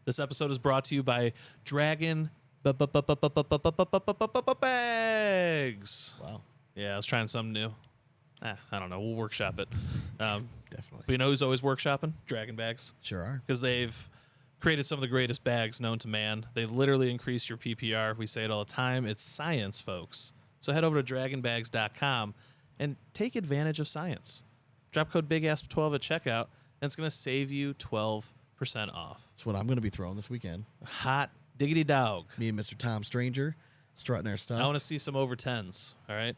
This episode is brought to you by Draggin Bags. Wow. Yeah, I was trying something new. I don't know. We'll workshop it. Definitely. But you know who's always workshopping? Draggin Bags. Sure are. Because they've created some of the greatest bags known to man. They literally increase your PPR. We say it all the time. It's science, folks. So head over to DragginBags.com and take advantage of science. Drop code BIGASP12 at checkout, and it's going to save you 12% off. That's what I'm going to be throwing this weekend. Hot diggity dog. Me and Mr. Tom Stranger strutting our stuff. I want to see some over 10s, all right?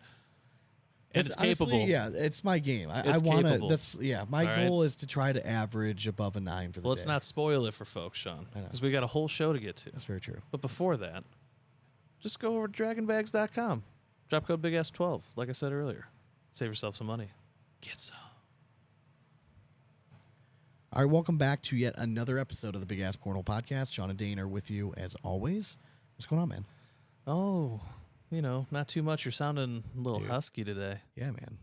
And it's honestly, capable. Yeah, it's my game. I It's want capable. to. My goal is to try to average above a 9 for the day. Let's not spoil it for folks, Sean, I know. because we got a whole show to get to. That's very true. But before that, just go over to DragginBags.com. Drop code BIGASP12, like I said earlier. Save yourself some money. Get some. All right, welcome back to yet another episode of the Big Ass Cornhole Podcast. Sean and Dane are with you as always. What's going on, man? Oh, not too much. You're sounding a little husky today. Yeah, man.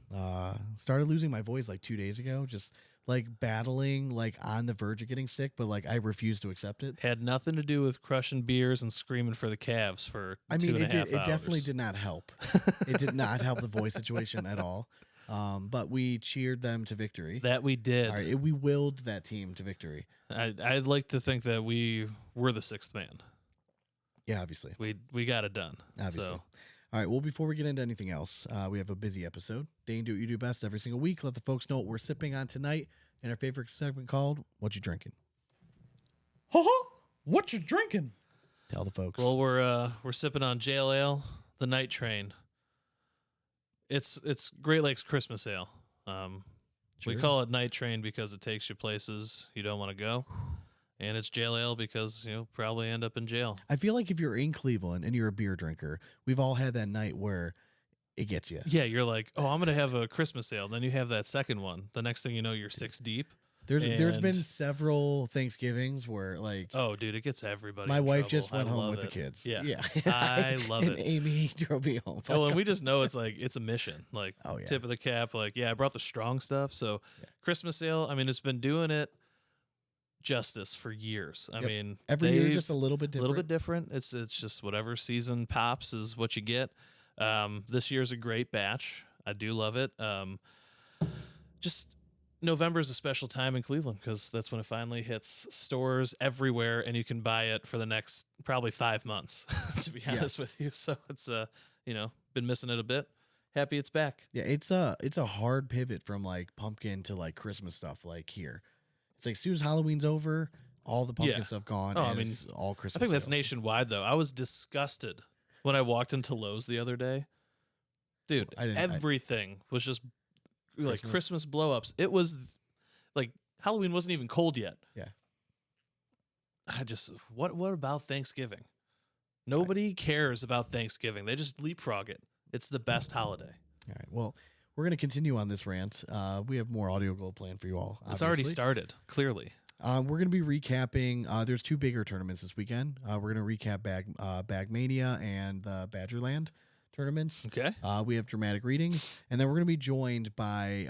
Started losing my voice like 2 days ago. Just like battling, like on the verge of getting sick, but like I refuse to accept it. Had nothing to do with crushing beers and screaming for the Cavs for 2.5 hours. It definitely did not help. It did not help the voice situation at all. But we cheered them to victory. That we did. All right, we willed that team to victory. I'd like to think that we were the sixth man. Yeah, obviously. We got it done. Obviously. So. All right, well, before we get into anything else, we have a busy episode. Dane, do what you do best every single week. Let the folks know what we're sipping on tonight in our favorite segment called What You Drinking. What you drinking? Tell the folks. Well, we're sipping on jail ale, the Night Train. It's Great Lakes Christmas ale. We call it Night Train because it takes you places you don't want to go. And it's jail ale because you'll probably end up in jail. I feel like if you're in Cleveland and you're a beer drinker, we've all had that night where it gets you. Yeah, you're like, oh, I'm going to have a Christmas ale. Then you have that second one. The next thing you know, you're 6 deep. There's been several Thanksgivings where like, oh, dude, it gets everybody. My in wife trouble. just went I home love with it. the kids. Yeah, yeah. I love and it. Amy drove me home. Oh, and we just know it's like it's a mission. Like, oh, yeah. Tip of the cap. Like, yeah, I brought the strong stuff. So, Christmas ale. I mean, it's been doing it justice for years. I mean, every year just a little bit different. A little bit different. It's just whatever season pops is what you get. This year's a great batch. I do love it. Just November is a special time in Cleveland because that's when it finally hits stores everywhere, and you can buy it for the next probably 5 months. To be honest with you, so it's been missing it a bit. Happy it's back. Yeah, it's a hard pivot from like pumpkin to like Christmas stuff. Like here, it's like as soon as Halloween's over, all the pumpkin stuff gone. Oh, and it's all Christmas. I think that's sales. nationwide though. I was disgusted when I walked into Lowe's the other day. Dude, everything was just like Christmas blow-ups. It was like Halloween wasn't even cold yet. Yeah. What about Thanksgiving? Nobody cares about Thanksgiving. They just leapfrog it. It's the best holiday. All right. Well, we're going to continue on this rant. We have more audio gold planned for you all. It's already started, clearly. We're going to be recapping. There's 2 bigger tournaments this weekend. We're going to recap BagMania and the Badgerland tournaments. Okay. We have dramatic readings, and then we're going to be joined by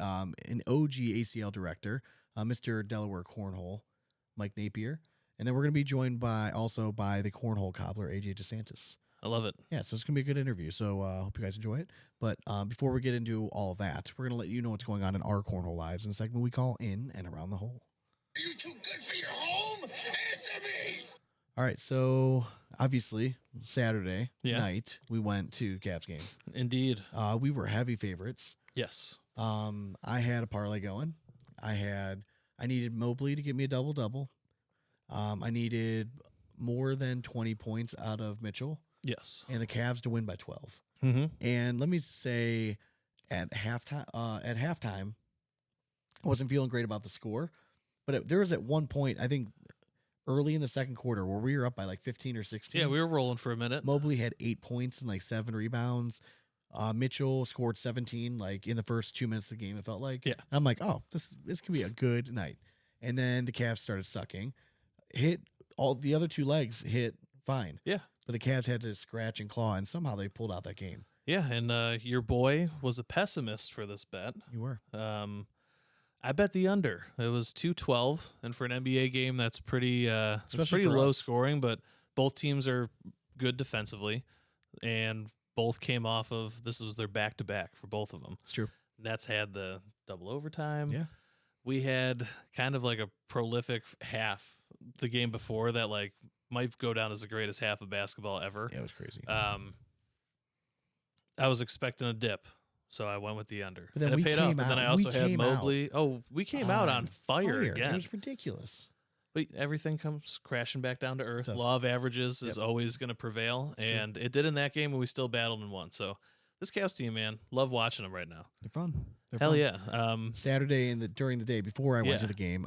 an OG ACL director, Mr. Delaware Cornhole, Mike Napier, and then we're going to be joined by the Cornhole cobbler, AJ DeSantis. I love it. Yeah, so it's going to be a good interview, so I hope you guys enjoy it. But before we get into all of that, we're going to let you know what's going on in our Cornhole lives in a segment we call In and Around the Hole. Are you too good for your home? Answer me! All right, so obviously Saturday night we went to Cavs game. Indeed. We were heavy favorites. Yes. I had a parlay going. I needed Mobley to give me a double-double. I needed more than 20 points out of Mitchell. Yes. And the Cavs to win by 12. Mm-hmm. And let me say at halftime, I wasn't feeling great about the score, but there was at one point, I think early in the second quarter where we were up by like 15 or 16. Yeah, we were rolling for a minute. Mobley had 8 points and like 7 rebounds. Mitchell scored 17 like in the first 2 minutes of the game, it felt like. Yeah. And I'm like, oh, this can be a good night. And then the Cavs started sucking. All the other 2 legs hit fine. Yeah. But the Cavs had to scratch and claw, and somehow they pulled out that game. Yeah, and your boy was a pessimist for this bet. You were. I bet the under. It was 212, and for an NBA game, that's pretty it's Especially pretty for low us. scoring. But both teams are good defensively, and both came off of this was their back to back for both of them. It's true. Nets had the double overtime. Yeah. We had kind of like a prolific half the game before that, like might go down as the greatest half of basketball ever. Yeah, it was crazy. I was expecting a dip, so I went with the under. But then and we it paid off. came But then out- I also we had came out Mobley. Oh, we came out on fire again. It was ridiculous. But everything comes crashing back down to earth. Does. Law of averages is Yep. always going to prevail, It's true. and it did in that game, and we still battled and won. So this Chaos team, man, love watching them right now. They're fun. They're Hell fun. yeah. Saturday during the day before I went to Yeah. the game,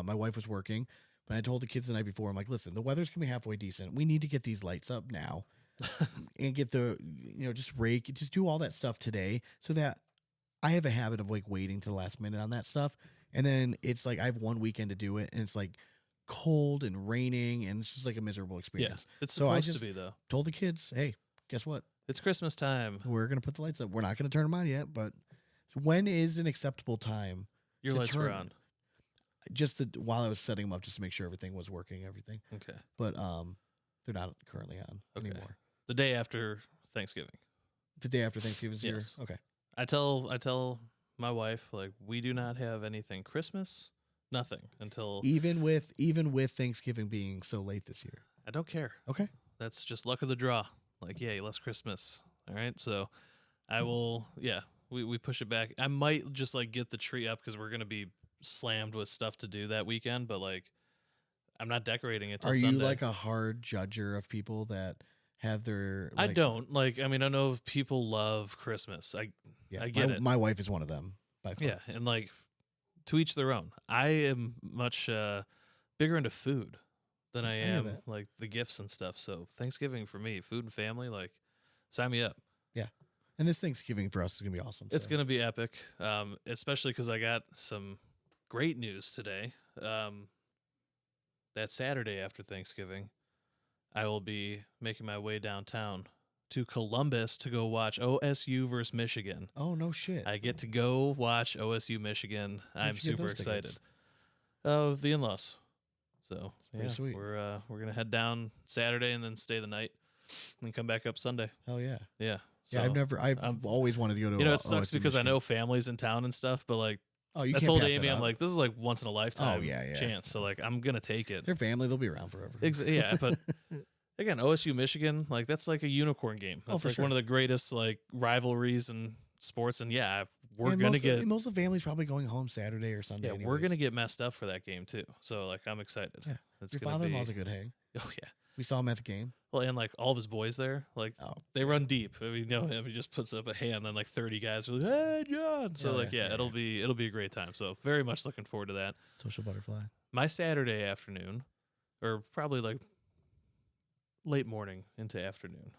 my wife was working, but I told the kids the night before, I'm like, listen, the weather's gonna be halfway decent. We need to get these lights up now, and get just do all that stuff today, so that I have a habit of like waiting to the last minute on that stuff, and then it's like I have one weekend to do it, and it's like cold and raining, and it's just like a miserable Yeah, experience. it's So I supposed just- to be, though. Told the kids, hey, guess what? It's Christmas time. We're gonna put the lights up. We're not gonna turn them on yet, but when is an acceptable time? Your to lights were turn- on. While I was setting them up, just to make sure everything was working, everything. Okay. But they're not currently on Okay. anymore. The day after Thanksgiving. The day after Thanksgiving's here. Yes. Okay. I tell my wife, like, we do not have anything Christmas, nothing until Even with Thanksgiving being so late this year. I don't care. Okay. That's just luck of the draw. Like, yay, less Christmas. All right. So I will, we push it back. I might just like get the tree up because we're going to be slammed with stuff to do that weekend, but like, I'm not decorating it till Are Sunday. you like a hard judger of people that have their? I like- don't like. I mean, I know people love Christmas. Yeah, I get my, it. My wife is one of them. By far. Yeah, and like to each their own. I am much bigger into food than I hear am that. like the gifts and stuff. So Thanksgiving for me, food and family, like sign me up. And this Thanksgiving for us is gonna be awesome. It's so. gonna be epic, especially because I got some great news today. That Saturday after Thanksgiving, I will be making my way downtown to Columbus to go watch OSU versus Michigan. Oh no shit. I get to go watch OSU Michigan. I'm Where'd you get super those excited. tickets? Oh, the in-laws. So pretty yeah, sweet. we're gonna head down Saturday and then stay the night, and come back up Sunday. Hell yeah. Yeah. Yeah, So, I've always wanted to go to. you know, it sucks OSU because I Michigan. know families in town and stuff, but like Oh, you I can't told pass Amy, that I'm up. like, this is like once in a lifetime yeah. chance. So like, I'm gonna take it. Their family, they'll be around forever. Yeah, but again, OSU Michigan, like that's like a unicorn game. Oh, That's for like sure. one of the greatest like rivalries in sports. And yeah, we're And gonna most get of, most of the family's probably going home Saturday or Sunday. we're gonna anyways. get messed up for that game too. So like, I'm excited. Yeah. It's Your gonna father-in-law's be. a good hang. Oh yeah. We saw him at the game. Well, and like all of his boys there, like Oh, they run deep. I mean, you know him. He just puts up a hand, and like 30 guys are like, "Hey, John!" So Oh, like, yeah, it'll be a great time. So very much looking forward to that. social butterfly. My Saturday afternoon, or probably like late morning into afternoon,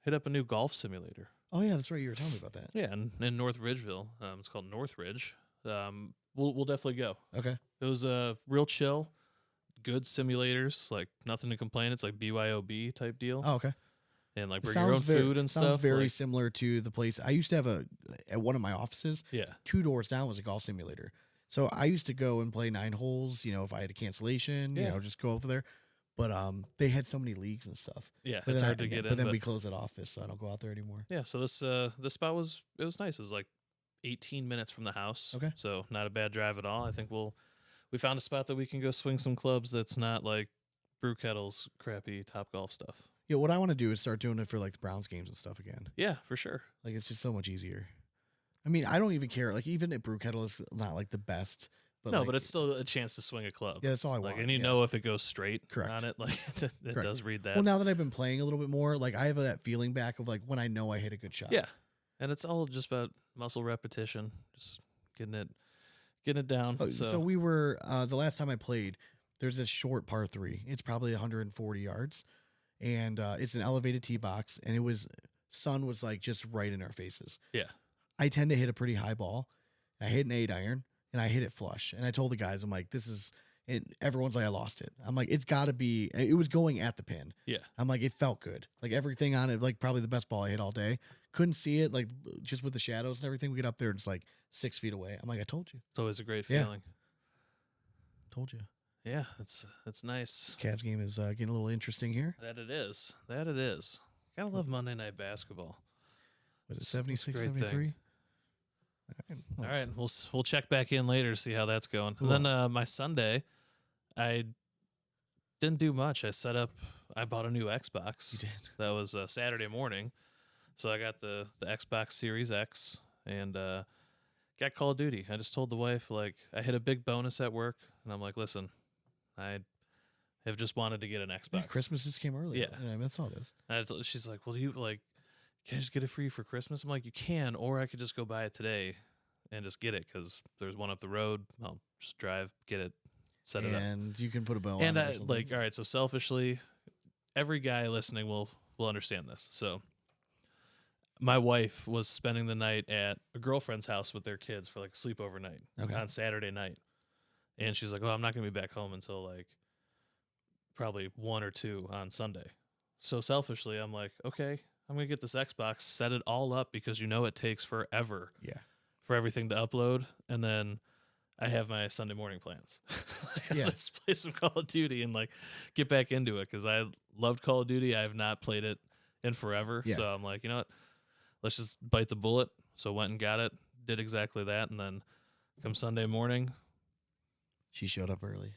hit up a new golf simulator. Oh yeah, that's right. You were telling me about that. Yeah, in North Ridgeville. It's called Northridge. We'll definitely go. Okay. It was real chill, good simulators. Like nothing to complain. It's like BYOB type deal, Oh, okay. and like It bring your own very, food and sounds stuff. very like, similar to the place I used to have at one of my offices. yeah. 2 doors down was a golf simulator. So I used to go and play 9 holes. You know, if I had a cancellation, Yeah. just go over there. But they had so many leagues and stuff. Yeah, But it's then hard to get in. But then we closed that office, so I don't go out there anymore. yeah, so this spot was nice. It was like 18 minutes from the house. Okay. So not a bad drive at all. I think we found a spot that we can go swing some clubs that's not like Brew Kettle's crappy Top Golf stuff. Yeah, what I want to do is start doing it for like the Browns games and stuff again. Yeah, for sure. Like it's just so much easier. I mean, I don't even care. Like even at Brew Kettle is not like the best. But no, like, but it's still a chance to swing a club. yeah, that's all I Like, want. and you yeah. know if it goes straight Correct. on it, like it Correct. does read that. Well, now that I've been playing a little bit more, like I have that feeling back of like when I know I hit a good shot. yeah, and it's all just about muscle repetition, just getting it down. Oh, so we were the last time I played. There's this short par 3. It's probably 140 yards, and it's an elevated tee box. And it was sun was like just right in our faces. Yeah. I tend to hit a pretty high ball. I hit an 8-iron, and I hit it flush. And I told the guys, I'm like, this is. And everyone's like, I lost it. I'm like, it's got to be. It was going at the pin. Yeah. I'm like, it felt good. Like everything on it, like probably the best ball I hit all day. couldn't see it, like just with the shadows and everything. We get up there and it's like 6 feet away. I'm like, I told you. It's always a great Yeah. feeling. Told you. Yeah, it's nice. Cavs game is getting a little interesting here. That it is. That it is. Gotta love Monday Night Basketball. Was it It's a 76, great thing. 73? All right, we'll check back in later to see how that's going. And then my Sunday, I didn't do much. I bought a new Xbox. You did. That was Saturday morning, so I got the Xbox Series X and got Call of Duty. I just told the wife, like, I hit a big bonus at work, and I'm like, listen, I have just wanted to get an Xbox. Yeah, Christmas just came early. Yeah. I mean, that's all it is. And she's like, well, can I just get it for you for Christmas? I'm like, you can, or I could just go buy it today and just get it because there's one up the road. I'll just drive, get it, set it up. And you can put a bow And on it or something. all right, so selfishly, every guy listening will understand this. So my wife was spending the night at a girlfriend's house with their kids for like a sleepover night on Saturday night. And she's like, oh, I'm not going to be back home until like probably 1 or 2 on Sunday. So selfishly, I'm like, okay, I'm going to get this Xbox, set it all up because it takes forever for everything to upload. And then I have my Sunday morning plans. Let's play some Call of Duty and like get back into it because I loved Call of Duty. I have not played it in forever. Yeah. So I'm like, you know what? Let's just bite the bullet. So went and got it, did exactly that. And then come Sunday morning, She showed up early.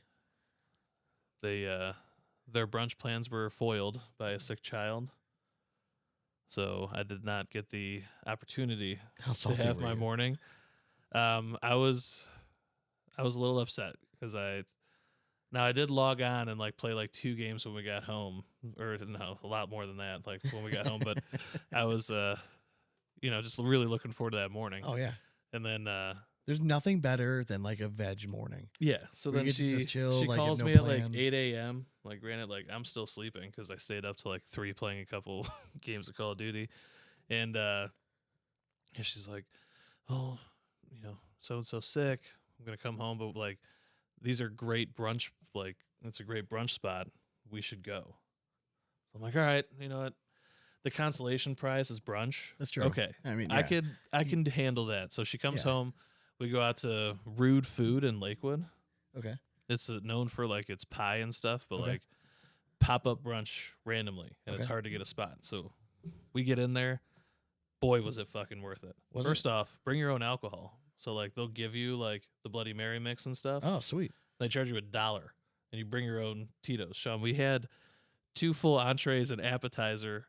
their brunch plans were foiled by a sick child. So I did not get the opportunity to have my morning. I was a little upset because I did log on and like play like 2 games when we got home, or no, a lot more than that, like when we got home. But I was, just really looking forward to that morning. Oh yeah. And then There's nothing better than like a veg morning. yeah, so Where then you get to she just chill, she like, calls have no me at plans. like 8 a.m. Like granted, like I'm still sleeping because I stayed up till like 3 playing a couple games of Call of Duty, and she's like, oh, so and so sick. I'm gonna come home, but like these are great brunch. Like it's a great brunch spot. We should go. So I'm like, all right, you know what? The consolation prize is brunch. That's true. Okay, I mean, I can handle that. So she comes home. We go out to Rude Food in Lakewood. Okay. It's known for like its pie and stuff, but Okay. like pop up brunch randomly, and it's Okay. hard to get a spot. So we get in there. Boy, was it fucking worth it. Was First off, bring your own alcohol. So like they'll give you like the Bloody Mary mix and stuff. Oh, sweet. They charge you $1, and you bring your own Tito's. Sean, we had 2 full entrees and appetizer,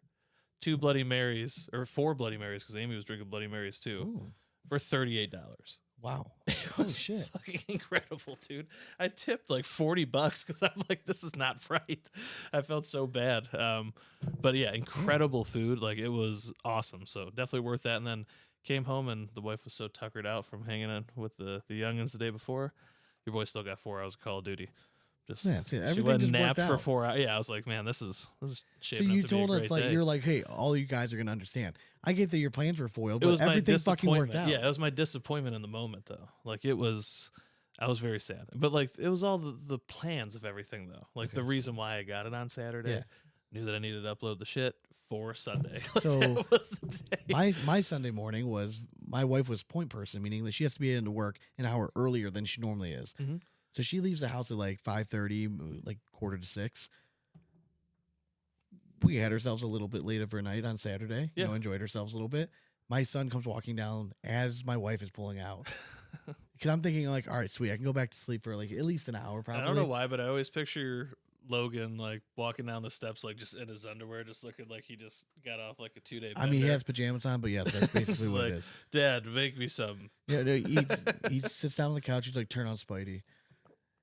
2 Bloody Marys, or 4 Bloody Marys because Amy was drinking Bloody Marys too, Ooh. for $38. Wow. It Holy was shit. fucking incredible, dude. I tipped like $40 because I'm like, this is not right. I felt so bad. But yeah, incredible food. Like it was awesome. So definitely worth that. And then came home and the wife was so tuckered out from hanging out with the youngins the day before. Your boy still got 4 hours of Call of Duty. Just Yeah, see, she everything went just and napped worked for out. 4 hours. Yeah, I was like, man, this is So shaping you up to be a told us great like day. you're like, hey, all you guys are gonna understand. I get that your plans were foiled, It but was my everything fucking worked disappointment. out. Yeah, it was my disappointment in the moment though. Like I was very sad. But like it was all the plans of everything though. Like the reason why I got it on Saturday, Yeah. knew that I needed to upload the shit for Sunday. Like, So, that was the day. My Sunday morning was my wife was point person, meaning that she has to be into work an hour earlier than she normally is. Mhm. So she leaves the house at like 5:30, like 5:45. We had ourselves a little bit late of her night on Saturday. Yeah. Enjoyed ourselves a little bit. My son comes walking down as my wife is pulling out. Because I'm thinking like, all right, sweet, I can go back to sleep for like at least an hour probably. I don't know why, but I always picture Logan like walking down the steps like just in his underwear, just looking like he just got off like a 2-day bender. I mean, he has pajamas on, but yes, that's basically It's what like, it is. Dad, make me some. Yeah, no, he sits down on the couch. He's like, turn on Spidey.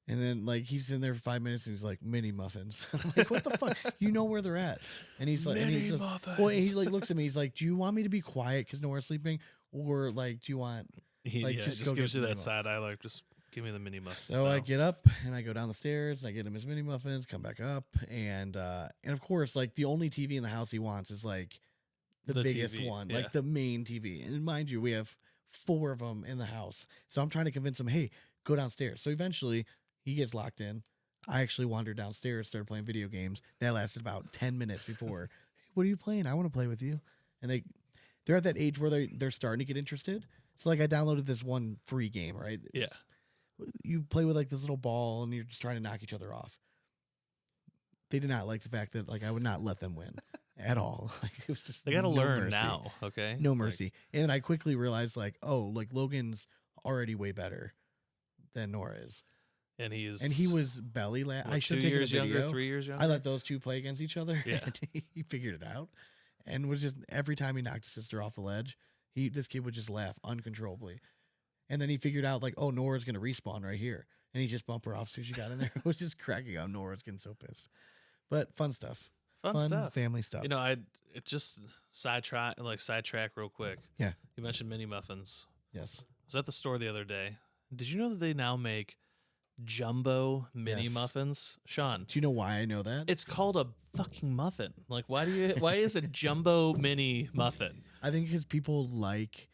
And then, like, he's in there for 5 minutes, and he's like, mini muffins. I'm like, what the fuck? You know where they're at. And he's like, Mini and he just, muffins. well, he like looks at me. He's like, do you want me to be quiet because no one's sleeping, or like, do you want? He Like, just just go gives get you the that mini side eye, like just give me the mini muffins. So I now. get up and I go down the stairs. And I get him his mini muffins. Come back up, and of course, like the only TV in the house he wants is like the biggest TV, one, yeah. like the main TV. And mind you, we have 4 of them in the house. So I'm trying to convince him, hey, go downstairs. So eventually he gets locked in. I actually wandered downstairs, started playing video games. That lasted about 10 minutes before. Hey, what are you playing? I want to play with you. And they're at that age where they're starting to get interested. So like I downloaded this one free game, right? Yeah. You play with like this little ball and you're just trying to knock each other off. They did not like the fact that like I would not let them win at all. Like it was just They got to no learn mercy. now, okay? No mercy. And then I quickly realized like, oh, like Logan's already way better than Nora is. And he was belly last. I should 2 have taken a years video. younger, 3 years younger. I let those two play against each other. Yeah. And he figured it out, and was just every time he knocked his sister off the ledge, this kid would just laugh uncontrollably, and then he figured out like, oh, Nora's gonna respawn right here, and he just bumped her off as soon as she got in there. It was just cracking up. Nora's getting so pissed, but fun stuff. Fun stuff. Family stuff. You know, it just sidetrack real quick. Yeah. You mentioned mini muffins. Yes. I was at the store the other day. Did you know that they now make jumbo mini Yes. muffins? Sean, Do you know why I know that? it's called a fucking muffin. Like, why is a jumbo mini muffin? I think because people like,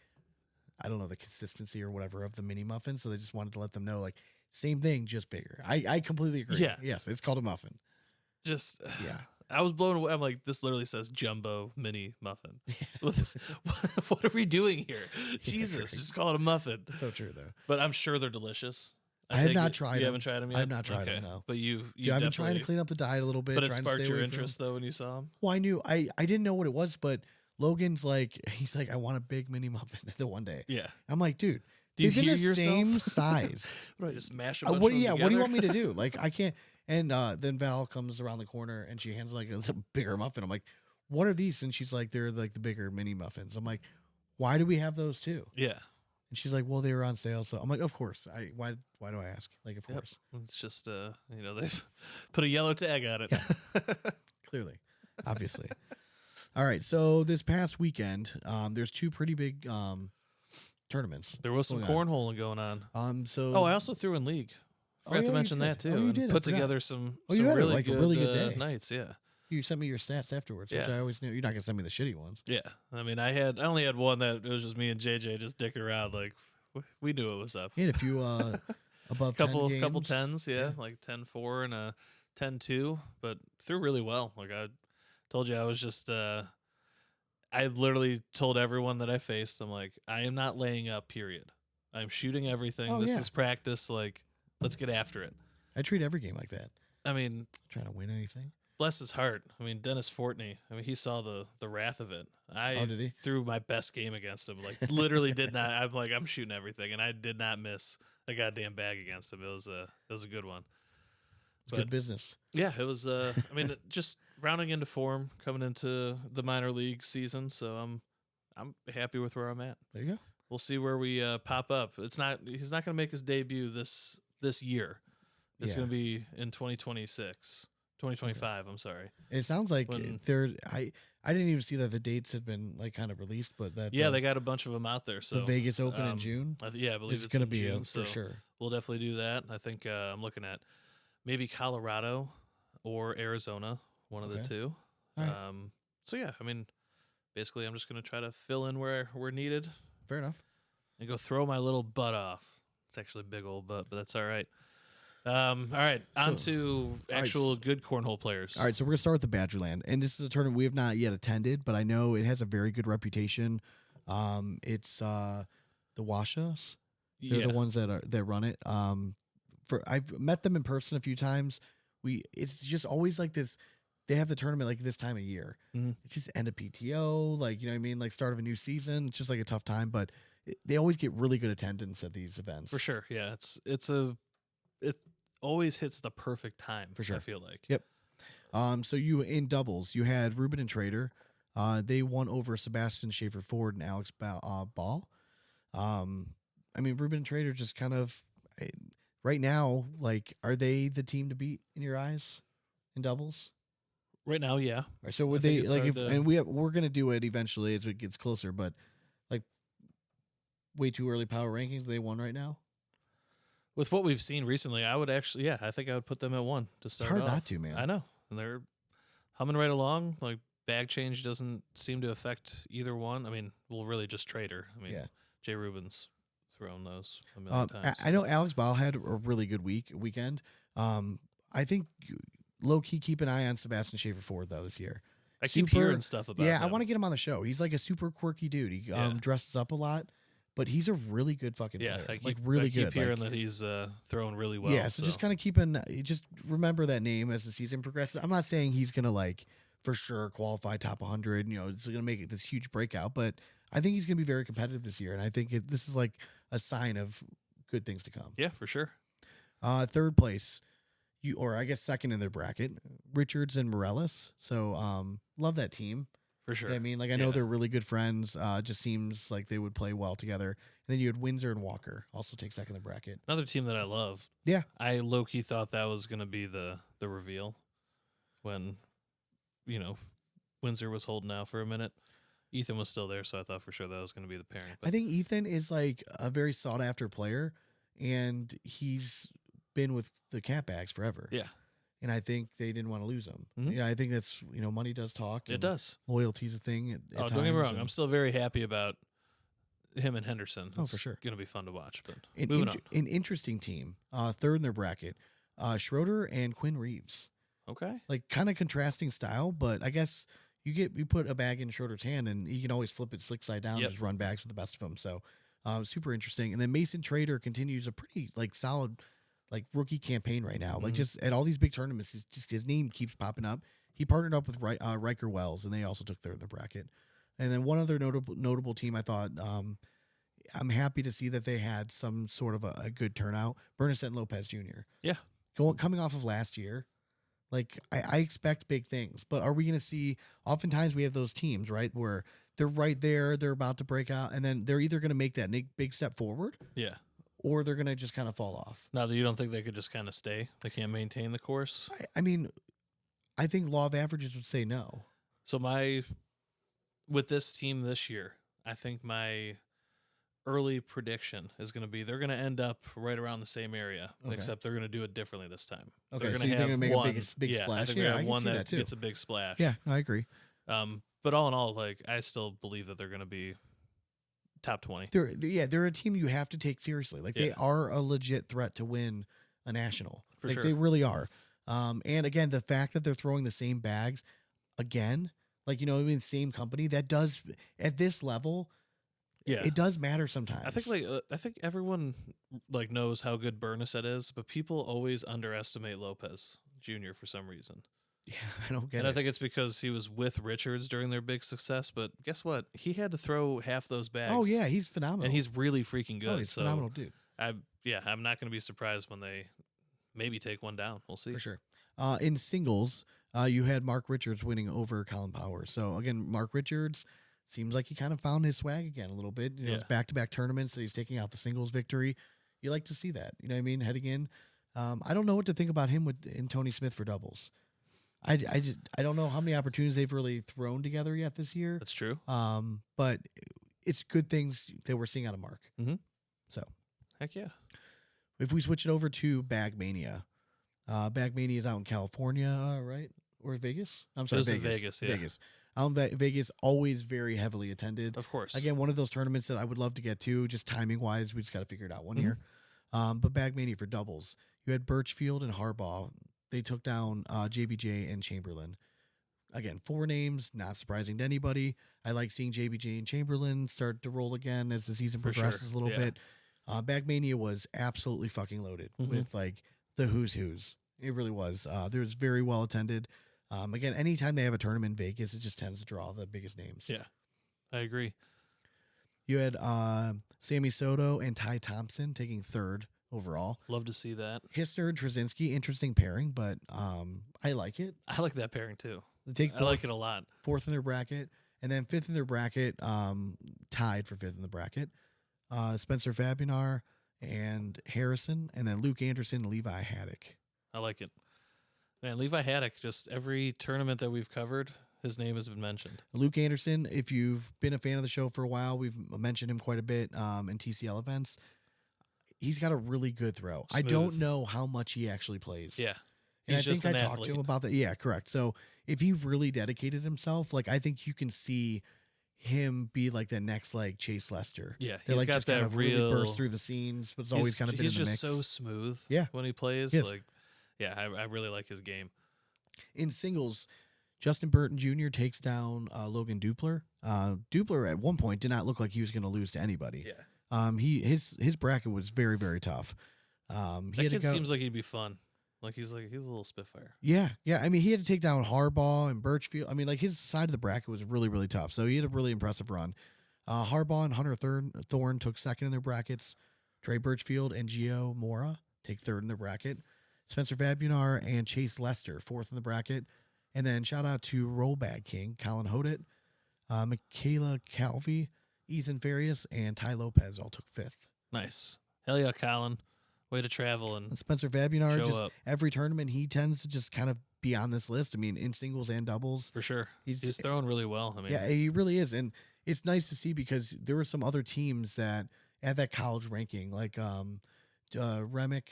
I don't know, the consistency or whatever of the mini muffin, so they just wanted to let them know, like, same thing, just bigger. I completely agree. Yeah. Yes, it's called a muffin. Just Yeah. I was blown away. I'm like, this literally says jumbo mini muffin. What are we doing here? Jesus, correct. just call it a muffin. So true, though. But I'm sure they're delicious. I have take not it- tried You them. haven't tried them yet? I have not tried them, Okay. no. But you've Dude, I've been trying to definitely- clean up the diet a little bit. But it trying to sparked stay your away from interest them. though when you saw them. Well, I knew I didn't know what it was, but Logan's like, he's like, I want a big mini muffin the one day. Yeah. I'm like, dude, Do you they've been hear the yourself? same size. What do I just mash a bunch What of them yeah, what do you together? want me to do? Like I can't. And then Val comes around the corner and she hands like a bigger muffin. I'm like, what are these? And she's like, they're like the bigger mini muffins. I'm like, why do we have those too? Yeah. And she's like, well, they were on sale. So I'm like, of course. Why do I ask? Like, of Yep. course. It's just they've put a yellow tag on it. Clearly, obviously. All right. So this past weekend, there's two pretty big tournaments. There was some going on. cornholing going on. So Oh, I also threw in league. Oh, Forgot yeah, to you mention that did. too. Oh, you And did. I put forgot. together some Oh, you had really like good, a really good day. nights. Yeah. you sent me your stats afterwards, which Yeah. I always knew. You're not gonna send me the shitty ones. Yeah. I mean, I only had one that it was just me and JJ just dicking around. Like we knew it was up. You had a few above couple 10 couple games. tens, yeah, like 10-4 and a 10-2, but threw really well. Like I told you, I was just I literally told everyone that I faced, I'm like, I am not laying up, period. I'm shooting everything. Oh, This yeah. is practice. Like, let's get after it. I treat every game like that. I mean, Trying to win anything. bless his heart. I mean, Dennis Fortney. I mean, he saw the wrath of it. I Oh, did he? threw my best game against him. Like, literally did not. I'm like, I'm shooting everything, and I did not miss a goddamn bag against him. It was a good one. It's good business. Yeah, it was. I mean, just rounding into form, coming into the minor league season. So I'm happy with where I'm at. There you go. We'll see where we pop up. He's not going to make his debut this year. It's Yeah. going to be in 2025. I'm sorry. It sounds like When- I didn't even see that the dates had been like kind of released, but that Yeah, they got a bunch of them out there. So the Vegas Open in um, June I believe is it's going to in be June, for so sure. We'll definitely do that. I think I'm looking at maybe Colorado or Arizona, one of the Okay. two. All right. So yeah, I mean, basically, I'm just going to try to fill in where needed Fair enough. and go throw my little butt off. It's actually a big old butt, but that's all right. All right, on So- to actual good cornhole players. All right, so we're gonna start with the Badgerland, and this is a tournament we have not yet attended, but I know it has a very good reputation. It's the Washas. They're yeah. the ones that run it. I've met them in person a few times. It's just always like this. They have the tournament like this time of year. Mhm. It's just end of PTO, like you know what I mean, like start of a new season. It's just like a tough time, but they always get really good attendance at these events. For sure. Yeah, it always hits the perfect time. For sure. I feel like. Yep. So you in doubles, you had Ruben and Trader. They won over Sebastian Schaefer Ford and Alex Ball. I mean, Ruben and Trader just kind of right now, like, are they the team to beat in your eyes in doubles? Right now, yeah. Or so would I think they it's like hard if to- and we're gonna do it eventually as it gets closer, but like way too early power rankings. They won right now. With what we've seen recently, I would actually, yeah, I think I would put them at one to It's start hard off. not to, man. I know, and they're humming right along. Like bag change doesn't seem to affect either one. I mean, well, really just Trader. I mean, Yeah. Jay Rubin's thrown those a million times. I know Alex Ball had a really good weekend. I think low key keep an eye on Sebastian Schaefer Ford though this year. I keep super- hearing stuff about Yeah, him. I want to get him on the show. He's like a super quirky dude. He Yeah. dresses up a lot, but he's a really good fucking Yeah, player. I keep, like really I keep good. hearing like, that he's throwing really well. yeah, so just kind of just remember that name as the season progresses. I'm not saying he's gonna like for sure qualify top 100. You know, it's gonna make it this huge breakout, but I think he's gonna be very competitive this year, and I think this is like a sign of good things to come. Yeah, for sure. Third place, or I guess second in their bracket, Richards and Morellis. So love that team. For sure. You know what I mean, like I know Yeah. they're really good friends. Just seems like they would play well together. And then you had Windsor and Walker also take second in the bracket. Another team that I love. Yeah. I low-key thought that was going to be the reveal when, Windsor was holding out for a minute. Ethan was still there, so I thought for sure that was going to be the pairing. But I think Ethan is like a very sought after player, and he's been with the Cat Bags forever. yeah, And I think they didn't want to lose him. Mhm. Yeah, I think that's money does talk. it and does. Loyalty's a thing. Oh, don't get me wrong. I'm still very happy about him and Henderson. Oh, for sure. Going to be fun to watch. But an, moving on. an interesting team. Third in their bracket, Schroeder and Quinn Reeves. Okay. Like kind of contrasting style, but I guess you put a bag in Schroeder's hand and he can always flip it slick side down Yep. and just run bags with the best of them. So super interesting. And then Mason Trader continues a pretty like solid like rookie campaign right now. Like Mhm. just at all these big tournaments, his name keeps popping up. He partnered up with Riker Wells, and they also took third in the bracket. And then one other notable team I thought I'm happy to see that they had some sort of a good turnout. Bernadette and Lopez Jr. Yeah. Coming off of last year. Like I expect big things, but are we going to see? Oftentimes we have those teams, right, where they're right there, they're about to break out, and then they're either going to make that big step forward, Yeah. or they're going to just kind of fall off. Now that you don't think they could just kind of stay, they can't maintain the course. I mean, I think law of averages would say no. So with this team this year, I think my early prediction is going to be they're going to end up right around the same area, Okay. except they're going to do it differently this time. Okay, They're so going you to think have they're gonna one, make a big I splash? think Yeah, they're I going to can have one see that that too. gets a big splash. Yeah, no, I agree. But all in all, like I still believe that they're going to be top 20. They're a team you have to take seriously. Like they Yeah. are a legit threat to win a national. For like sure. they really are. And again, the fact that they're throwing the same bags again, like same company, that does at this level, Yeah. it does matter sometimes. I think everyone like knows how good Bernadette is, but people always underestimate Lopez Jr. for some reason. Yeah, I don't get And it. I think it's because he was with Richards during their big success. But guess what? He had to throw half those bags. Oh yeah, he's phenomenal. and he's really freaking good. he's a so phenomenal dude I'm not going to be surprised when they maybe take one down. We'll see. for sure. In singles, you had Mark Richards winning over Colin Powers. So again, Mark Richards seems like he kind of found his swag again a little bit. Yeah. It's back-to-back tournaments, so he's taking out the singles victory. You like to see that, you know what I mean? Heading in, I don't know what to think about him and Tony Smith for doubles. I don't know how many opportunities they've really thrown together yet this year. That's true. But it's good things that we're seeing out of Mark. Mhm. So Heck yeah. if we switch it over to BagMania, BagMania is out in California, right? Or Vegas? I'm sorry, It was in Vegas. Vegas, yeah. Vegas. Out in Vegas, always very heavily attended. Of course. Again, one of those tournaments that I would love to get to, just timing wise. We just got to figure it out one Mhm. year. But BagMania for doubles, you had Birchfield and Harbaugh. They took down JBJ and Chamberlain. Again, 4 names, not surprising to anybody. I like seeing JBJ and Chamberlain start to roll again as the season For sure, progresses a little yeah. bit. BagMania was absolutely fucking loaded Mhm. with like the who's. It really was. It was very well attended. Again, anytime they have a tournament in Vegas, it just tends to draw the biggest names. Yeah. I agree. You had Sammy Soto and Ty Thompson taking third overall. Love to see that. Hissner and Trzynski, interesting pairing, but I like it. I like that pairing too. They take I like it a lot. fourth in their bracket, and then fifth in their bracket, tied for fifth in the bracket. Spencer Fabinar and Harrison, and then Luke Anderson and Levi Haddock. I like it. Man, Levi Haddock, just every tournament that we've covered, his name has been mentioned. Luke Anderson, if you've been a fan of the show for a while, we've mentioned him quite a bit in TCL events. He's got a really good throw. I don't Smooth. know how much he actually plays. Yeah. And He's I just think I an talked to athlete. him about that. Yeah, correct. So if he really dedicated himself, like I think you can see him be like the next like Chase Lester. Yeah, They he's like got just that kind of real. really burst through the scenes, but it's always kind of been he's in the just mix. so smooth. Yeah, when he plays, he is. like, yeah, I really like his game. In singles, Justin Burton Jr. takes down Logan Dupler. Dupler at one point did not look like he was going to lose to anybody. Yeah. His bracket was very, very tough. He That had to kid go, seems like he'd be fun. He's a little spitfire. yeah. I mean, he had to take down Harbaugh and Birchfield. I mean, like his side of the bracket was really, really tough. So he had a really impressive run. Harbaugh and Hunter Thorne took second in their brackets. Trey Birchfield and Gio Mora take third in their bracket. Spencer Vabunar and Chase Lester fourth in the bracket. And then shout out to Rollbag King, Colin Hodet, Michaela Calvi, Ethan Farias, and Ty Lopez all took fifth. Nice. Hell yeah, Colin. Way to travel and And Spencer Vabunar, show just up. every tournament he tends to just kind of be on this list. I mean, in singles and doubles. For sure. He's He's throwing really well. I mean, Yeah, he really is. And it's nice to see because there were some other teams that at that college ranking, like Remick,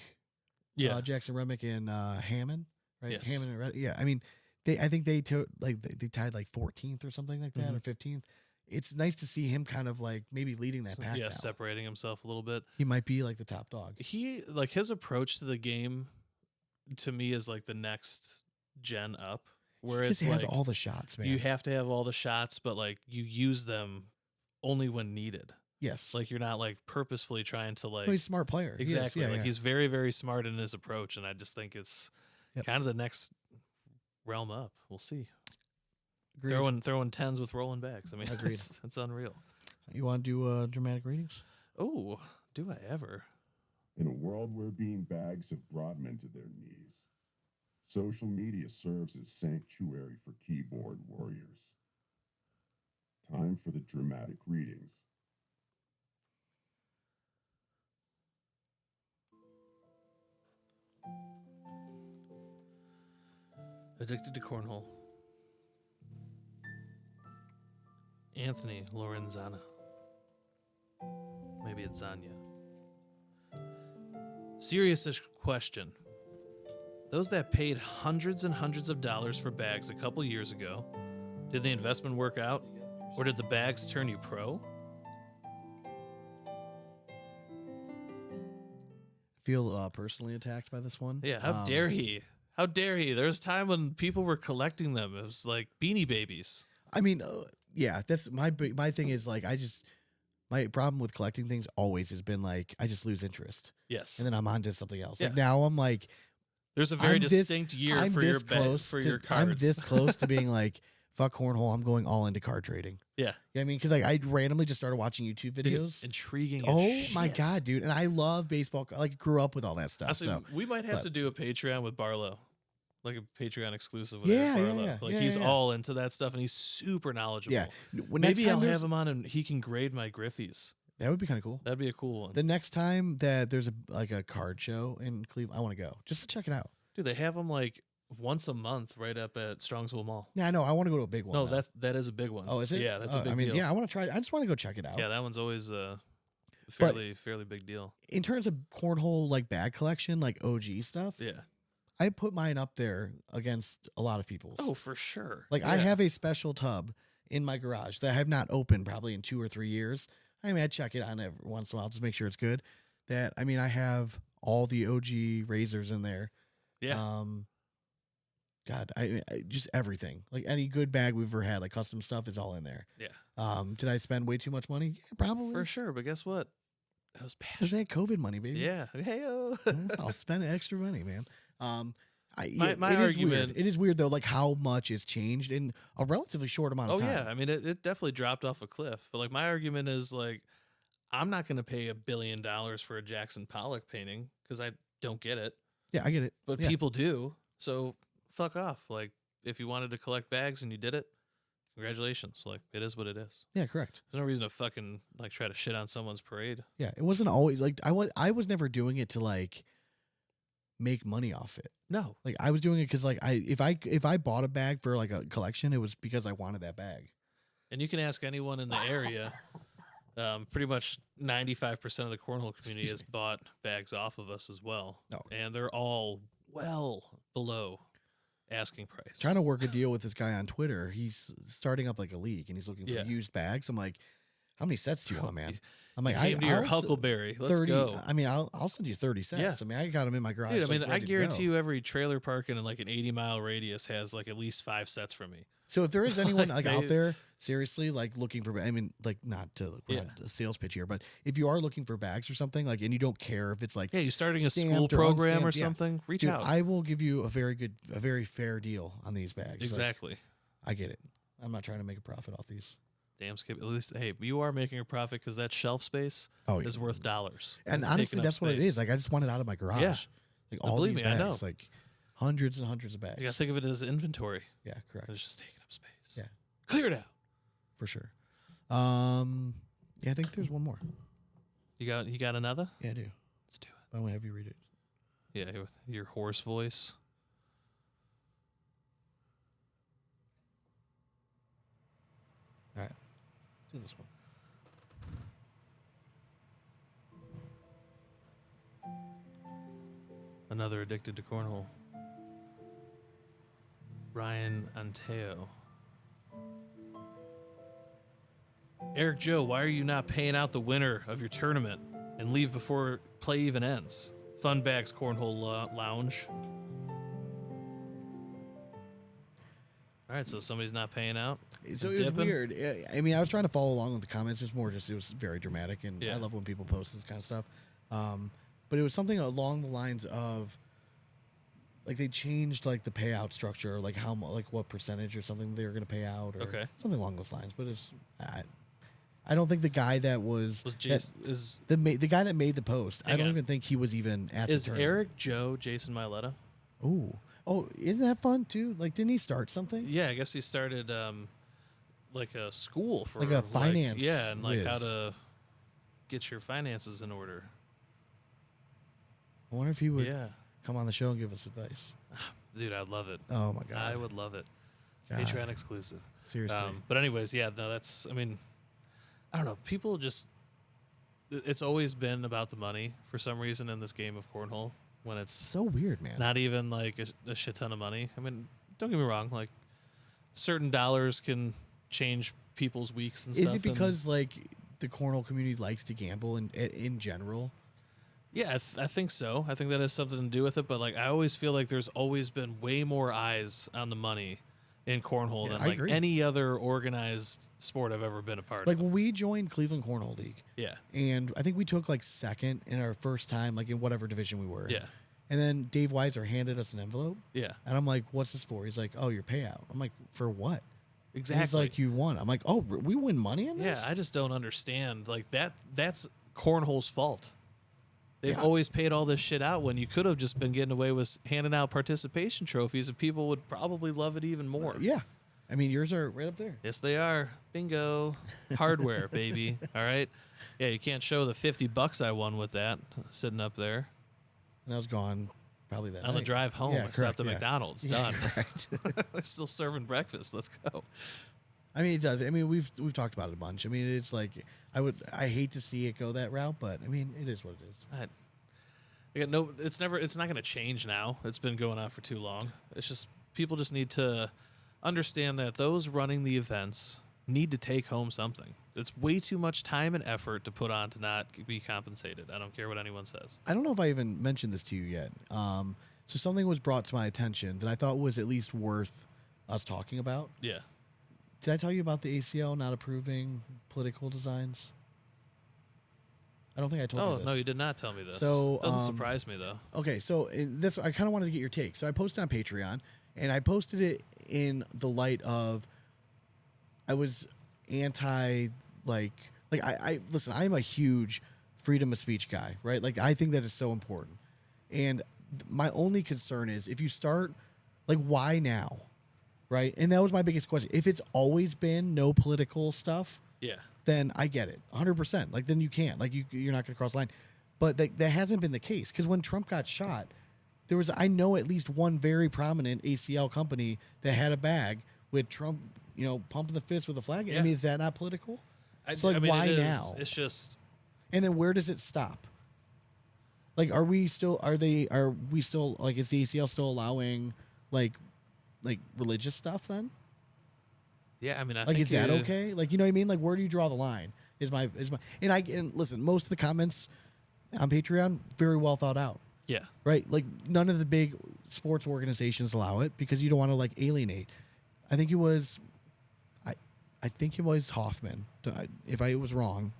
yeah. Jackson Remick and Hammond, right? Yes. Hammond and yeah. I mean, I think they took they tied like 14th or something like that, or 15th. It's nice to see him kind of like maybe leading that pack. Yeah, now. separating himself a little bit. He might be like the top dog. He like his approach to the game to me is like the next gen up, where He just it's has like all the shots, man. you have to have all the shots, but like you use them only when needed. Yes, Like you're not like purposefully trying to like well, he's a smart player. He is, exactly. yeah, Like yeah. he's very, very smart in his approach, and I just think it's Yep. kind of the next realm up. We'll see. Agreed. Throwing tens with rolling bags. I mean, Agreed. it's unreal. You want to do dramatic readings? Oh, do I ever? In a world where bean bags have brought men to their knees, social media serves as sanctuary for keyboard warriors. Time for the dramatic readings. Addicted to cornhole. Anthony Lorenzana. Maybe it's Zanya. Serious-ish question. Those that paid hundreds and hundreds of dollars for bags a couple years ago, did the investment work out? Or did the bags turn you pro? Feel personally attacked by this one. Yeah, how dare he? How dare he? There was a time when people were collecting them. It was like Beanie Babies. I mean, yeah, that's my thing is like my problem with collecting things always has been like I just lose interest Yes. and then I'm on to something else. Like Yeah. now I'm like There's a very I'm this- distinct year I'm for this your close for to- your cards. I'm this close to being like fuck cornhole. I'm going all into card trading. Yeah. You know what I mean, because like I randomly just started watching YouTube Dude, videos. intriguing. Oh as my shit. god, dude! And I love baseball. Like grew up with all that stuff. Honestly, So we might have but- to do a Patreon with Barlow, like a Patreon exclusive with Yeah, Eric yeah, Barlow. yeah. Like Yeah, he's yeah. all into that stuff, and he's super knowledgeable. yeah, next Maybe time I'll there's- have him on, and he can grade my Griffies. That would be kind of cool. That'd be a cool one. The next time that there's a card show in Cleveland, I want to go just to check it out. Dude, they have them like once a month right up at Strongsville Mall. Yeah, I know. I want to go to a big one. No, though. that is a big one. Oh, is it? Yeah, that's a big I mean, deal. yeah, I want to try. I just want to go check it out. Yeah, that one's always a But- fairly big deal. In terms of cornhole like bag collection, like OG stuff, Yeah. I put mine up there against a lot of people's. Oh, for sure. Like I Yeah. have a special tub in my garage that I have not opened probably in 2 or 3 years. I mean, I check it on every once in a while just make sure it's good. That I mean, I have all the OG razors in there. Yeah. God, I just everything. Like any good bag we've ever had, like custom stuff, is all in there. Yeah. Did I spend way too much money? Yeah, probably. For sure. But guess what? That was There's passion. that COVID money, baby. Yeah. Hey-o. I'll spend extra money, man. My It is weird. argument- It is weird though, like how much has changed in a relatively short amount Oh of time. yeah, I mean it definitely dropped off a cliff. But like my argument is like, I'm not going to pay $1 billion for a Jackson Pollock painting because I don't get it, Yeah, I get it. but Yeah. people do. So fuck off. Like if you wanted to collect bags and you did it, congratulations. Like it is what it is. Yeah, correct. There's no reason to fucking like try to shit on someone's parade. Yeah, it wasn't always like I was never doing it to like make money off it. No. Like I was doing it because like if I bought a bag for like a collection, it was because I wanted that bag. And you can ask anyone in the area. Pretty much 95% of the cornhole community has bought bags off of us as well. No. And they're all well below asking price. Trying to work a deal with this guy on Twitter. He's starting up like a league and he's looking for Yeah. used bags. I'm like, how many sets do you want, man? I'm You like, came to your I'll s- Huckleberry. Let's 30. go. I mean, I'll send you 30 sets. Yeah. I mean, I got them in my garage. Dude, I like, mean, I ready to guarantee go. you every trailer park in like an 80-mile radius has like at least 5 sets from me. So if there is anyone Like, like out there seriously like looking for, I mean, like not to we're Yeah. not a sales pitch here, but if you are looking for bags or something like, and you don't care if it's like, Yeah, you starting a school stamped or program or unstamped, yeah. something, reach dude, out. I will give you a very fair deal on these bags. Like, Exactly. I get it. I'm not trying to make a profit off these. Damn, Skip. At least, hey, you are making a profit because that shelf space Oh, is worth dollars. And It's honestly, taking up that's what it space. is. Like I just want it out of my garage. Yeah. Like No, all believe these me, I bags, know. like hundreds and hundreds of bags. You got to think of it as inventory. Yeah, correct. It's just taking up space. Yeah. Clear it out. For sure. Yeah, I think there's one more. You got another? Yeah, I do. Let's do it. I'm gonna have you read it. Yeah, with your hoarse voice. All right. Do this one. Another addicted to cornhole. Ryan Anteo. Eric Joe, why are you not paying out the winner of your tournament and leave before play even ends? Fun Bags Cornhole Lounge. All right, so somebody's not paying out. So it was weird. I mean, I was trying to follow along with the comments. It was more just, it was very dramatic, and Yeah. I love when people post this kind of stuff. But it was something along the lines of, like they changed like the payout structure, like how like what percentage or something they were going to pay out, or Okay. something along those lines. But it's, I don't think the guy that was Jason, is the guy that made the post. I Hang don't on. even think he was even at the tournament. Eric Joe Jason Myletta? Oh, isn't that fun too? Like, didn't he start something? Yeah, I guess he started like a school for Like a finance yeah, and like how whiz. to get your finances in order. I wonder if he would Yeah, come on the show and give us advice. dude, I'd love it. Oh my god, I would love it. God. Patreon exclusive. Seriously. But anyways, yeah, no, that's. I mean, I don't know. People just. It's always been about the money for some reason in this game of cornhole. When it's So weird, man. not even like a shit ton of money. I mean, don't get me wrong. Like certain dollars can change people's weeks and stuff. Is it and- because like the cornhole community likes to gamble in general? Yeah, I think so. I think that has something to do with it. But like, I always feel like there's always been way more eyes on the money in cornhole Yeah, than I like agree. any other organized sport I've ever been a part Like of. when we joined Cleveland Cornhole League, Yeah, and I think we took like second in our first time, like in whatever division we were. in. yeah, And then Dave Weiser handed us an envelope, yeah. and I'm like, "What's this for?" He's like, "Oh, your payout." I'm like, "For what?" And Exactly. he's like, "You won." I'm like, "Oh, we win money in Yeah, this?" I just don't understand. Like that's cornhole's fault. They've Yeah. always paid all this shit out when you could have just been getting away with handing out participation trophies, and people would probably love it even more. Yeah. I mean, yours are right up there. Yes, they are. Bingo. Hardware, baby. All right. Yeah, you can't show the $50 I won with that sitting up there. And that was gone probably that On the night. drive home, Yeah, I stopped correct, at yeah. McDonald's. Yeah, Done. correct. Still serving breakfast. Let's go. I mean, it does. I mean, we've talked about it a bunch. I mean, it's like I hate to see it go that route, but I mean, it is what it is. I got no. It's not going to change now. It's been going on for too long. It's just people just need to understand that those running the events need to take home something. It's way too much time and effort to put on to not be compensated. I don't care what anyone says. I don't know if I even mentioned this to you yet. So something was brought to my attention that I thought was at least worth us talking about. Yeah. Did I tell you about the ACL not approving political designs? I don't think I told you Oh this. no, you did not tell me this. So, Doesn't surprise me though. Okay, so this I kind of wanted to get your take. So I posted on Patreon, and I posted it in the light of I was anti like I listen. I'm a huge freedom of speech guy, right? Like I think that is so important, and my only concern is if you start like why now, right? And that was my biggest question. If it's always been no political stuff, Yeah. then I get it 100%. Like then you can't, like you're not going to cross the line. But that hasn't been the case because when Trump got shot, there was, I know at least one very prominent ACL company that had a bag with Trump, pumping the fist with a flag. Yeah. I mean, is that not political? I So, mean, why it is. now? It's just And then where does it stop? Like, are we still, like, is the ACL still allowing like religious stuff then? yeah. I mean, I Like, think is that okay? Like, you know what I mean? Like, where do you draw the line? Is my and listen, most of the comments on Patreon very well thought out. Yeah. Right? Like none of the big sports organizations allow it because you don't want to like alienate. I think it was Hoffman, if I was wrong,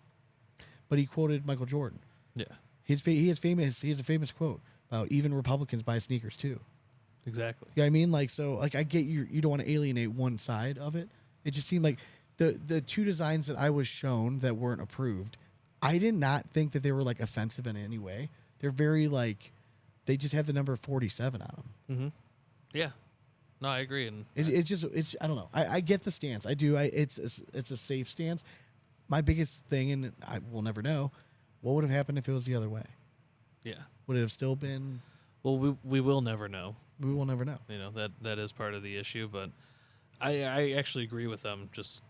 but he quoted Michael Jordan. Yeah. He has a famous quote about even Republicans buy sneakers too. Exactly. You know what I mean? Like, so like I get you don't want to alienate one side of it. It just seemed like the two designs that I was shown that weren't approved, I did not think that they were like offensive in any way. They're very like, they just have the number 47 on them. Mm-hmm. Yeah. No, I agree. And It's I don't know. I get the stance. I do. It's a safe stance. My biggest thing, and I will never know, what would have happened if it was the other way? yeah. Would it have still been? Well, we will never know. We will never know. You know, that is part of the issue, but I actually agree with them just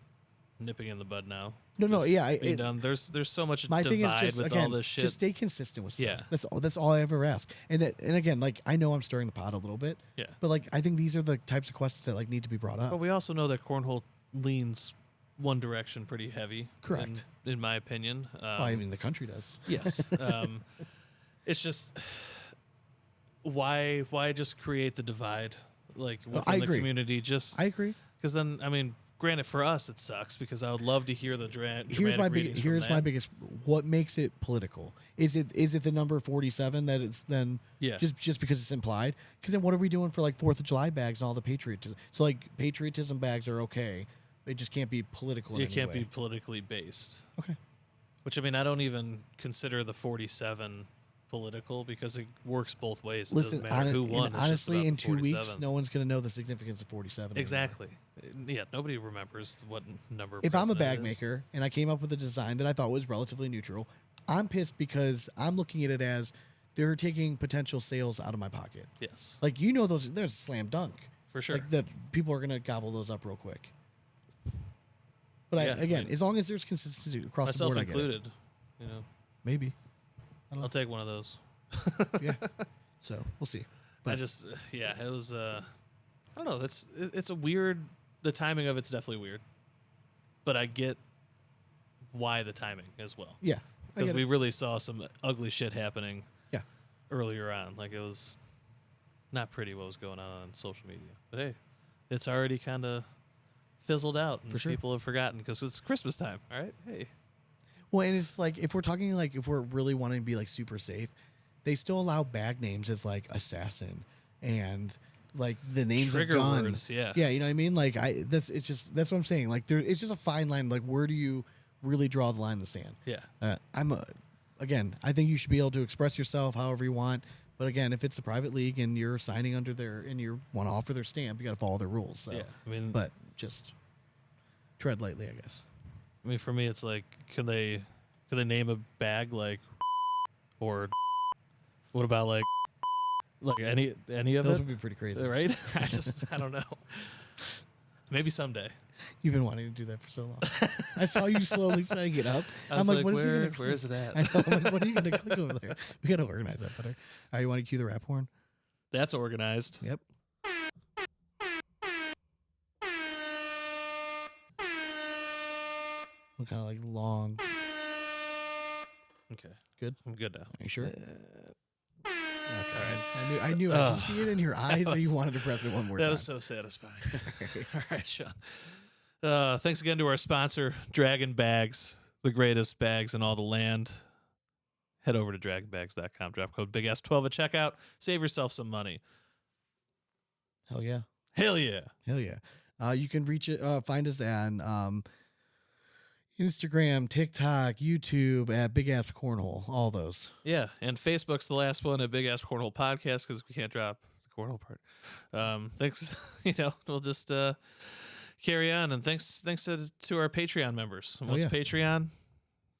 nipping in the bud now. No, Just yeah. being done. There's so much My divide thing is just with again, all this shit. just stay consistent with stuff. Yeah. That's all I ever ask. And again, like I know I'm stirring the pot a little bit. Yeah. But like I think these are the types of questions that like need to be brought up. But we also know that cornhole leans one direction pretty heavy. Correct. In my opinion. Well, I mean, the country does. Yes. It's just why just create the divide like within I the agree. community? Just I agree. because then I mean, granted for us it sucks because I would love to hear the Here's my my biggest. What makes it political? Is it the number 47 that it's then? Yeah. Just because it's implied? Because then what are we doing for like 4th of July bags and all the patriotism? So like patriotism bags are okay. It just can't be political. In It any can't way. be politically based. Okay. Which I mean, I don't even consider the 47 political because it works both ways. It Listen, doesn't matter who won. It's just honestly, about in the 2 weeks, 47. no one's going to know the significance of 47. anymore. Exactly. Yeah, nobody remembers what number. If I'm a president bag is. maker and I came up with a design that I thought was relatively neutral, I'm pissed because I'm looking at it as they're taking potential sales out of my pocket. Yes, Like those, there's a slam dunk for sure. Like that, people are going to gobble those up real quick. But Yeah, again, I mean, as long as there's consistency across the myself board, I get it. included. You know, Maybe. I'll take one of those. Yeah. So we'll see. But I just, yeah, it was. I don't know. It's a weird. The timing of it's definitely weird, but I get why the timing as well. yeah, I Because get we it. really saw some ugly shit happening. Yeah. Earlier on, like it was not pretty what was going on social media. But hey, it's already kind of fizzled out, and For sure. people have forgotten because it's Christmas time. All right, hey, Well, and it's like if we're talking like if we're really wanting to be like super safe, they still allow bag names as like assassin and like the names Trigger of gun. words, yeah. Yeah, you know what I mean? Like that's what I'm saying. Like it's just a fine line. Like where do you really draw the line in the sand? yeah, Again, I think you should be able to express yourself however you want. But again, if it's a private league and you're signing under and you want to offer their stamp, you got to follow their rules. So. yeah. I mean, But just tread lightly, I guess. I mean, for me, it's like, could they name a bag like, or what about like any of Those it? would be pretty crazy. Right? I don't know. Maybe someday. You've been wanting to do that for so long. I saw you slowly setting it up. I was like, what is he gonna where is it at? I know. I'm like, what are you going to click over there? We got to organize that better. All right, you want to cue the rap horn? That's organized. Yep. What kind of like long? Okay, Good. I'm good now. Are you sure? Okay. All right. I knew. I could see it in your eyes that you wanted to press it one more That time. was so satisfying. All right, Sean. Thanks again to our sponsor, Draggin Bags, the greatest bags in all the land. Head over to dragginbags.com. Drop code BIGASS12 at checkout. Save yourself some money. Hell yeah. Hell yeah. Hell yeah. You can find us on Instagram, TikTok, YouTube at Big Ass Cornhole. All those. Yeah, and Facebook's the last one at Big Ass Cornhole Podcast because we can't drop the cornhole part. Thanks. We'll just carry on, and thanks to our Patreon members. And what's yeah. Patreon?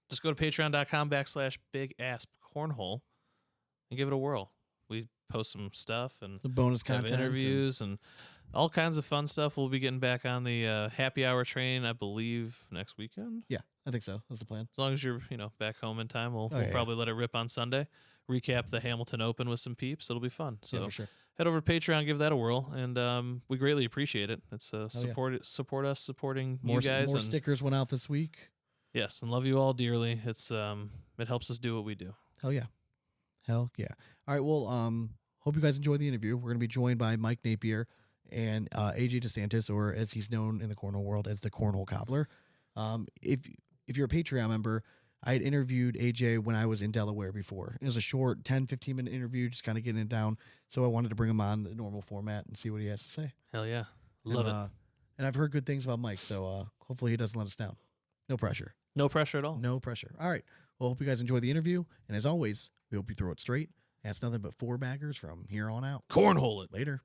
Just go to patreon.com/bigasscornhole and give it a whirl. We post some stuff and The bonus have content. interviews and all kinds of fun stuff. We'll be getting back on the happy hour train, I believe, next weekend. Yeah, I think so. That's the plan. As long as you're, back home in time, we'll yeah. probably let it rip on Sunday. Recap the Hamilton Open with some peeps. It'll be fun. So Yeah, for sure. head over to Patreon, give that a whirl, and we greatly appreciate it. It's yeah. support us, supporting More you guys. more and stickers went out this week. Yes, and love you all dearly. It's it helps us do what we do. Hell yeah. Hell yeah. All right. Well, hope you guys enjoyed the interview. We're going to be joined by Mike Napier and AJ DeSantis, or as he's known in the cornhole world as the Cornhole Cobbler. If you're a Patreon member, I had interviewed AJ when I was in Delaware before. It was a short 10, 15-minute interview, just kind of getting it down. So I wanted to bring him on the normal format and see what he has to say. Hell yeah. Love it. And I've heard good things about Mike, so hopefully he doesn't let us down. No pressure. No pressure at all. No pressure. All right. Well, hope you guys enjoy the interview. And as always, we hope you throw it straight. And it's nothing but 4 baggers from here on out. Cornhole it. Later.